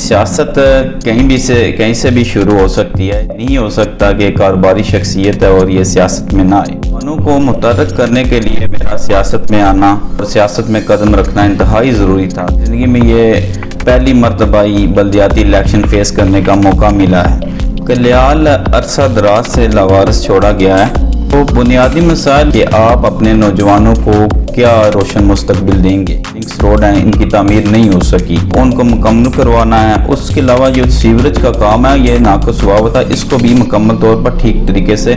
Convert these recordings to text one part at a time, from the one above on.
سیاست کہیں سے بھی شروع ہو سکتی ہے، نہیں ہو سکتا کہ کاروباری شخصیت ہے اور یہ سیاست میں نہ آئے۔ نوجوانوں کو متحرک کرنے کے لیے میرا سیاست میں آنا اور سیاست میں قدم رکھنا انتہائی ضروری تھا۔ زندگی میں یہ پہلی مرتبہ ہی بلدیاتی الیکشن فیس کرنے کا موقع ملا ہے۔ کلیال عرصہ دراز سے لاوارث چھوڑا گیا ہے، تو بنیادی مسائل کہ آپ اپنے نوجوانوں کو کیا روشن مستقبل دیں گے۔ لنکس روڈ ہیں، ان کی تعمیر نہیں ہو سکی، ان کو مکمل کروانا ہے۔ اس کے علاوہ جو سیوریج کا کام ہے یہ ناقص ہوا ہوا تھا، اس کو بھی مکمل طور پر ٹھیک طریقے سے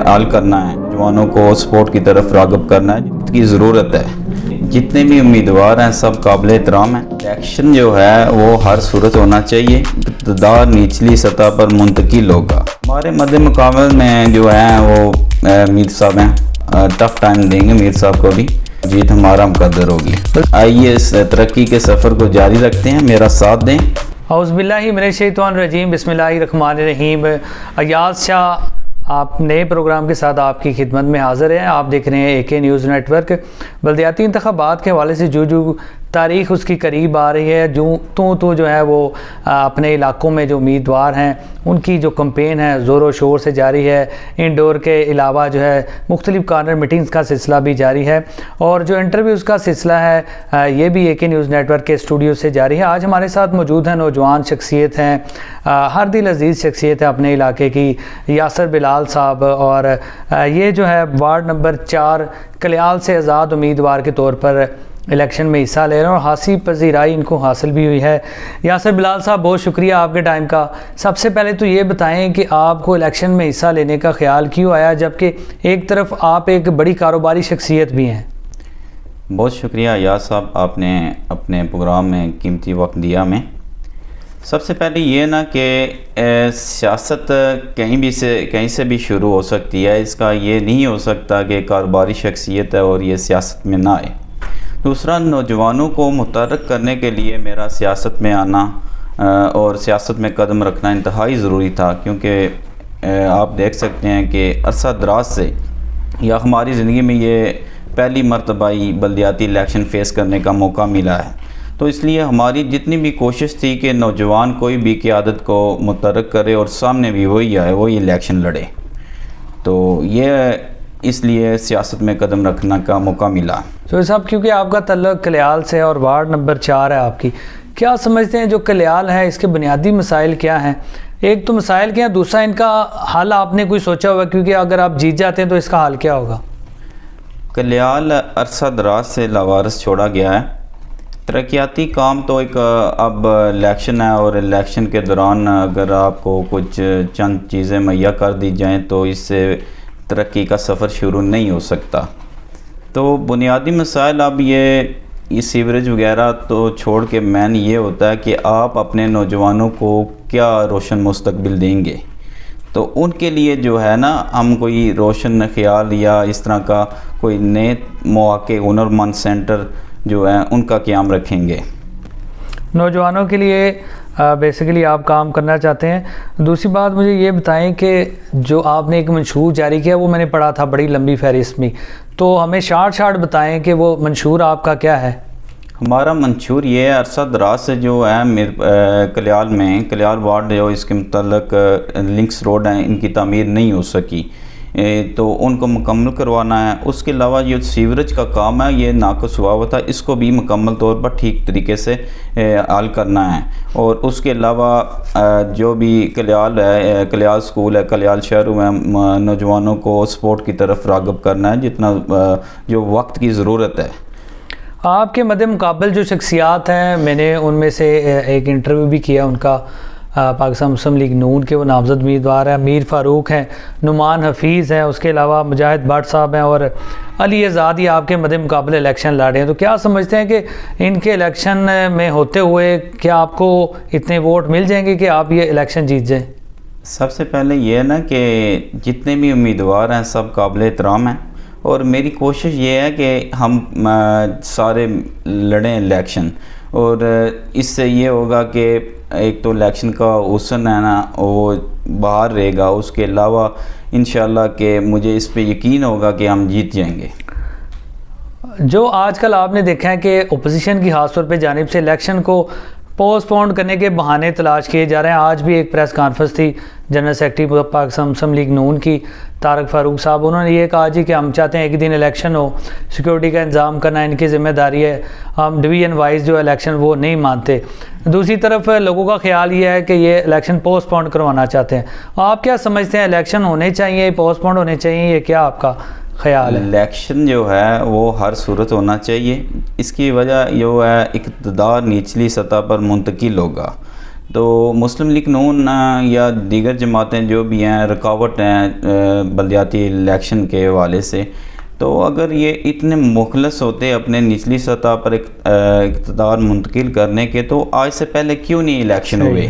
حل کرنا ہے۔ نوجوانوں کو سپورٹ کی طرف راغب کرنا ہے، جس کی ضرورت ہے۔ جتنے بھی امیدوار ہیں سب قابل احترام ہیں۔ الیکشن جو ہے وہ ہر صورت ہونا چاہیے، اقتدار نچلی سطح پر منتقل ہوگا۔ ہمارے مد مقابل میں جو ہیں وہ میر صاحب ہیں، ٹف ٹائم دیں گے میر صاحب کو بھی، جیت ہمارا مقدر ہوگی۔ آئیے اس ترقی کے سفر کو جاری رکھتے ہیں، میرا ساتھ دیں۔ اعوذ باللہ من الشیطان الرجیم، بسم اللہ الرحمن الرحیم۔ ایاز شاہ آپ نئے پروگرام کے ساتھ آپ کی خدمت میں حاضر ہیں۔ آپ دیکھ رہے ہیں AK نیوز نیٹ ورک۔ بلدیاتی انتخابات کے حوالے سے جو تاریخ اس کی قریب آ رہی ہے، تو جو ہے وہ اپنے علاقوں میں جو امیدوار ہیں ان کی جو کمپین ہے زور و شور سے جاری ہے۔ انڈور کے علاوہ جو ہے مختلف کارنر میٹنگز کا سلسلہ بھی جاری ہے، اور جو انٹرویوز کا سلسلہ ہے یہ بھی AK نیوز نیٹ ورک کے اسٹوڈیو سے جاری ہے۔ آج ہمارے ساتھ موجود ہیں نوجوان شخصیت ہیں، ہر دل عزیز شخصیت ہے اپنے علاقے کی، یاسر بلال صاحب، اور یہ جو ہے وارڈ نمبر 4 کلیال سے آزاد امیدوار کے طور پر الیکشن میں حصہ لے رہے ہیں، اور حاصل پذیرائی ان کو حاصل بھی ہوئی ہے۔ یاسر بلال صاحب بہت شکریہ آپ کے ٹائم کا۔ سب سے پہلے تو یہ بتائیں کہ آپ کو الیکشن میں حصہ لینے کا خیال کیوں آیا، جبکہ ایک طرف آپ ایک بڑی کاروباری شخصیت بھی ہیں؟ بہت شکریہ یاس صاحب، آپ نے اپنے پروگرام میں قیمتی وقت دیا ہمیں۔ سب سے پہلے یہ نا کہ سیاست کہیں سے بھی شروع ہو سکتی ہے، اس کا یہ نہیں ہو سکتا کہ کاروباری شخصیت ہے اور یہ سیاست میں نہ آئے۔ دوسرا، نوجوانوں کو متحرک کرنے کے لیے میرا سیاست میں آنا اور سیاست میں قدم رکھنا انتہائی ضروری تھا، کیونکہ آپ دیکھ سکتے ہیں کہ عرصہ دراز سے یا ہماری زندگی میں یہ پہلی مرتبہ ہی بلدیاتی الیکشن فیس کرنے کا موقع ملا ہے۔ تو اس لیے ہماری جتنی بھی کوشش تھی کہ نوجوان کوئی بھی قیادت کو متحرک کرے اور سامنے بھی وہی آئے، وہی الیکشن لڑے، تو یہ اس لیے سیاست میں قدم رکھنا کا موقع ملا۔ تو صاحب کیونکہ آپ کا تعلق کلیال سے اور وارڈ نمبر 4 ہے آپ کی، کیا سمجھتے ہیں جو کلیال ہے اس کے بنیادی مسائل کیا ہیں؟ ایک تو مسائل کیا ہیں، دوسرا ان کا حل آپ نے کوئی سوچا ہوگا، کیونکہ اگر آپ جیت جاتے ہیں تو اس کا حل کیا ہوگا؟ کلیال عرصہ دراز سے لاوارث چھوڑا گیا ہے۔ ترقیاتی کام تو ایک اب الیکشن ہے، اور الیکشن کے دوران اگر آپ کو کچھ چند چیزیں مہیا کر دی جائیں تو اس سے ترقی کا سفر شروع نہیں ہو سکتا۔ تو بنیادی مسائل اب یہ سیوریج وغیرہ تو چھوڑ کے مین یہ ہوتا ہے کہ آپ اپنے نوجوانوں کو کیا روشن مستقبل دیں گے۔ تو ان کے لیے جو ہے نا ہم کوئی روشن خیال یا اس طرح کا کوئی نئے مواقع ہنرمند سینٹر جو ہیں ان کا قیام رکھیں گے۔ نوجوانوں کے لیے بیسیکلی آپ کام کرنا چاہتے ہیں۔ دوسری بات مجھے یہ بتائیں کہ جو آپ نے ایک منشور جاری کیا، وہ میں نے پڑھا تھا بڑی لمبی فہرست میں، تو ہمیں شارٹ بتائیں کہ وہ منشور آپ کا کیا ہے؟ ہمارا منشور یہ ہے، عرصہ دراز سے جو ہے کلیال وارڈ جو اس کے متعلق لنکس روڈ ہیں، ان کی تعمیر نہیں ہو سکی، تو ان کو مکمل کروانا ہے۔ اس کے علاوہ جو سیوریج کا کام ہے یہ ناقص ہوا ہوا تھا، اس کو بھی مکمل طور پر ٹھیک طریقے سے حل کرنا ہے۔ اور اس کے علاوہ جو بھی کلیال سکول ہے، کلیال شہروں میں نوجوانوں کو سپورٹ کی طرف راغب کرنا ہے، جتنا جو وقت کی ضرورت ہے۔ آپ کے مد مقابل جو شخصیات ہیں، میں نے ان میں سے ایک انٹرویو بھی کیا ان کا، پاکستان مسلم لیگ نون کے وہ نامزد امیدوار ہیں، میر فاروق ہیں، نعمان حفیظ ہیں، اس کے علاوہ مجاہد بٹ صاحب ہیں، اور علی آزادی آپ کے مد مقابل الیکشن لڑ رہے ہیں۔ تو کیا سمجھتے ہیں کہ ان کے الیکشن میں ہوتے ہوئے کیا آپ کو اتنے ووٹ مل جائیں گے کہ آپ یہ الیکشن جیت جائیں؟ سب سے پہلے یہ ہے نا کہ جتنے بھی امیدوار ہیں سب قابل احترام ہیں، اور میری کوشش یہ ہے کہ ہم سارے لڑیں الیکشن، اور اس سے یہ ہوگا کہ ایک تو الیکشن کا حسن ہے نا وہ باہر رہے گا، اس کے علاوہ انشاءاللہ کہ مجھے اس پہ یقین ہوگا کہ ہم جیت جائیں گے۔ جو آج کل آپ نے دیکھا ہے کہ اپوزیشن کی خاص طور پہ جانب سے الیکشن کو پوسٹ پون کرنے کے بہانے تلاش کیے جا رہے ہیں. آج بھی ایک پریس کانفرنس تھی جنرل سیکرٹری پاکستان مسلم لیگ نون کی طارق فاروق صاحب, انہوں نے یہ کہا جی کہ ہم چاہتے ہیں ایک دن الیکشن ہو, سیکورٹی کا انتظام کرنا ان کی ذمہ داری ہے, ہم ڈویژن وائز جو الیکشن وہ نہیں مانتے. دوسری طرف لوگوں کا خیال یہ ہے کہ یہ الیکشن پوسٹ پون کروانا چاہتے ہیں. آپ کیا سمجھتے ہیں, الیکشن ہونے چاہیے, پوسٹ پون ہونے چاہیے, یہ کیا آپ کا خیال ہے؟ الیکشن جو ہے وہ ہر صورت ہونا چاہیے. اس کی وجہ جو ہے اقتدار نچلی سطح پر منتقل ہوگا, تو مسلم لیگ نون یا دیگر جماعتیں جو بھی ہیں رکاوٹ ہیں بلدیاتی الیکشن کے حوالے سے, تو اگر یہ اتنے مخلص ہوتے اپنے نچلی سطح پر اقتدار منتقل کرنے کے, تو آج سے پہلے کیوں نہیں الیکشن ہوئے؟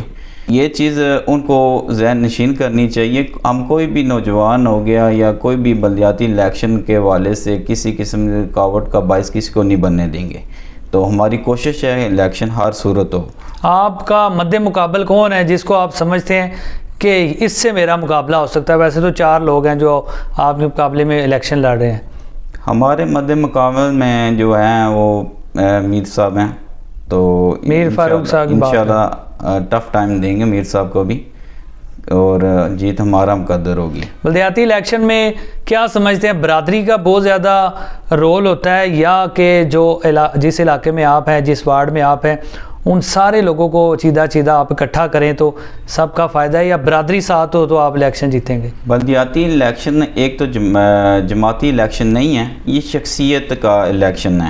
یہ چیز ان کو ذہن نشین کرنی چاہیے. ہم کوئی بھی نوجوان ہو گیا یا کوئی بھی بلدیاتی الیکشن کے حوالے سے کسی قسم کی رکاوٹ کا باعث کسی کو نہیں بننے دیں گے. تو ہماری کوشش ہے الیکشن ہر صورت ہو. آپ کا مد مقابل کون ہے جس کو آپ سمجھتے ہیں کہ اس سے میرا مقابلہ ہو سکتا ہے؟ ویسے تو 4 لوگ ہیں جو آپ کے مقابلے میں الیکشن لڑ رہے ہیں. ہمارے مد مقابل میں جو ہیں وہ میر صاحب ہیں, تو میر فاروق صاحب انشاءاللہ ٹف ٹائم دیں گے میر صاحب کو بھی, اور جیت ہمارا مقدر ہوگی. بلدیاتی الیکشن میں کیا سمجھتے ہیں, برادری کا بہت زیادہ رول ہوتا ہے, یا کہ جو جس علاقے میں آپ ہیں, جس وارڈ میں آپ ہیں, ان سارے لوگوں کو چیدہ آپ اکٹھا کریں تو سب کا فائدہ ہے, یا برادری ساتھ ہو تو آپ الیکشن جیتیں گے؟ بلدیاتی الیکشن ایک تو جماعتی الیکشن نہیں ہے, یہ شخصیت کا الیکشن ہے.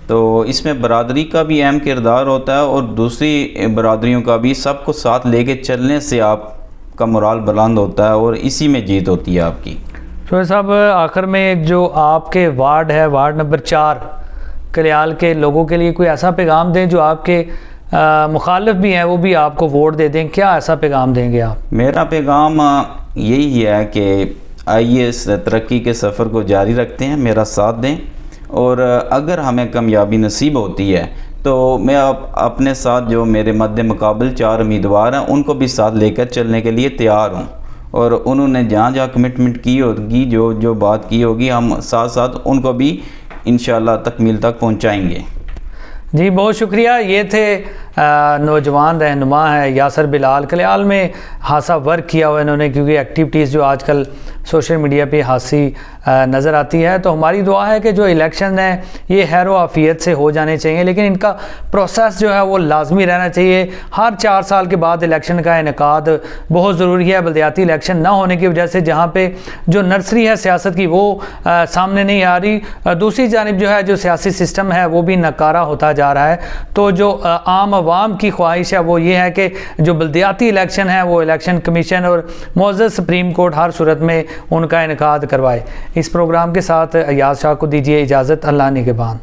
تو اس میں برادری کا بھی اہم کردار ہوتا ہے, اور دوسری برادریوں کا بھی. سب کو ساتھ لے کے چلنے سے آپ کا مورال بلند ہوتا ہے, اور اسی میں جیت ہوتی ہے آپ کی. شعیب صاحب, آخر میں جو آپ کے وارڈ ہے, وارڈ نمبر 4 کلیال کے لوگوں کے لیے کوئی ایسا پیغام دیں جو آپ کے مخالف بھی ہیں وہ بھی آپ کو ووٹ دے دیں, کیا ایسا پیغام دیں گے آپ؟ میرا پیغام یہی ہے کہ آئیے اس ترقی کے سفر کو جاری رکھتے ہیں, میرا ساتھ دیں, اور اگر ہمیں کامیابی نصیب ہوتی ہے تو میں اپنے ساتھ جو میرے مد مقابل 4 امیدوار ہیں ان کو بھی ساتھ لے کر چلنے کے لیے تیار ہوں, اور انہوں نے جہاں کمٹمنٹ کی ہوگی, جو بات کی ہوگی, ہم ساتھ ان کو بھی انشاءاللہ تکمیل تک پہنچائیں گے. جی بہت شکریہ. یہ تھے نوجوان رہنما ہیں یاسر بلال. کلیال میں خاصا ورک کیا ہوا انہوں نے, کیونکہ ایکٹیویٹیز جو آج کل سوشل میڈیا پہ خاصی نظر آتی ہے. تو ہماری دعا ہے کہ جو الیکشن ہیں یہ خیر و عافیت سے ہو جانے چاہیے, لیکن ان کا پروسیس جو ہے وہ لازمی رہنا چاہیے. ہر 4 سال کے بعد الیکشن کا انعقاد بہت ضروری ہے. بلدیاتی الیکشن نہ ہونے کی وجہ سے جہاں پہ جو نرسری ہے سیاست کی وہ سامنے نہیں آ رہی, دوسری جانب جو ہے جو سیاسی سسٹم ہے وہ بھی ناکارہ ہوتا جا رہا ہے. تو جو عام عوام کی خواہش ہے وہ یہ ہے کہ جو بلدیاتی الیکشن ہے وہ الیکشن کمیشن اور معزز سپریم کورٹ ہر صورت میں ان کا انعقاد کروائے. اس پروگرام کے ساتھ ایاز شاہ کو دیجیے اجازت. اللہ نگہبان.